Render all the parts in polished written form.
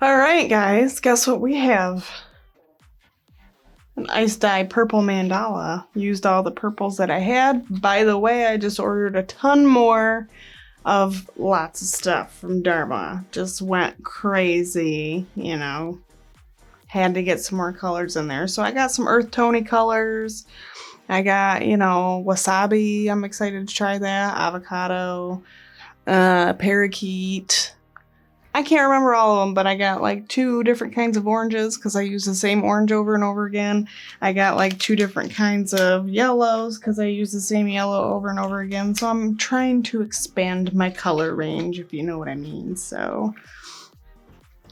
All right, guys, guess what we have? An ice dye purple mandala. Used all the purples that I had. By the way, I just ordered a ton more of lots of stuff from Dharma. Just went crazy, you know. Had to get some more colors in there. So I got some earth tony colors. I got, wasabi. I'm excited to try that. Avocado. Parakeet. I can't remember all of them, but I got like 2 different kinds of oranges because I use the same orange over and over again. I got like 2 different kinds of yellows because I use the same yellow over and over again. So I'm trying to expand my color range, if you know what I mean. So,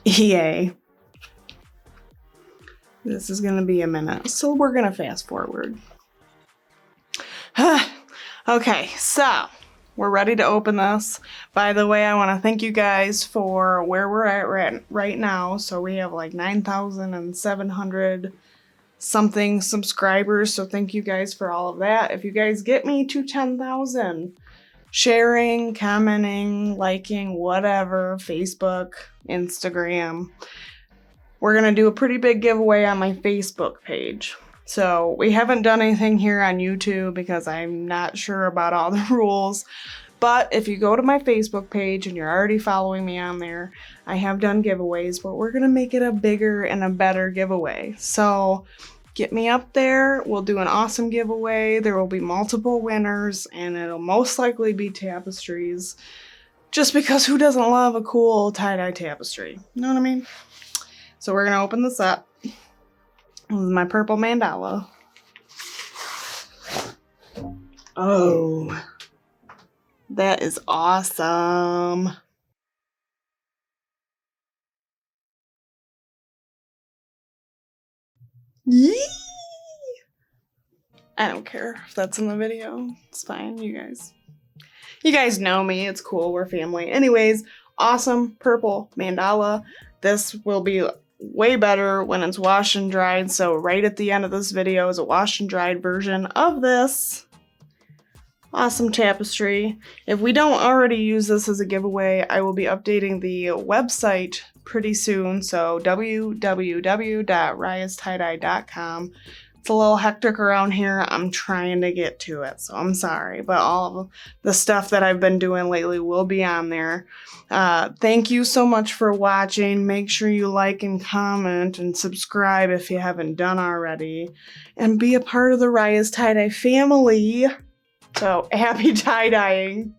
yay. This is going to be a minute, so we're going to fast forward. Okay, so we're ready to open this. By the way, I want to thank you guys for where we're at right now. So we have like 9,700 something subscribers. So thank you guys for all of that. If you guys get me to 10,000, sharing, commenting, liking, whatever, Facebook, Instagram, we're going to do a pretty big giveaway on my Facebook page. So we haven't done anything here on YouTube because I'm not sure about all the rules. But if you go to my Facebook page and you're already following me on there, I have done giveaways, but we're going to make it a bigger and a better giveaway. So get me up there. We'll do an awesome giveaway. There will be multiple winners and it'll most likely be tapestries. Just because who doesn't love a cool tie-dye tapestry? You know what I mean? So we're going to open this up. This is my purple mandala. Oh, that is awesome. Yee! I don't care if that's in the video. It's fine, you guys know me. It's cool. We're family. Anyways, awesome purple mandala. This will be way better when it's washed and dried. So right at the end of this video is a washed and dried version of this awesome tapestry. If we don't already use this as a giveaway, I will be updating the website pretty soon. So www.riahstieDye.com. It's a little hectic around here. I'm trying to get to it, so I'm sorry. But all of the stuff that I've been doing lately will be on there. Thank you so much for watching. Make sure you like and comment and subscribe if you haven't done already. And be a part of the Riahs tie-dye family. So happy tie-dyeing.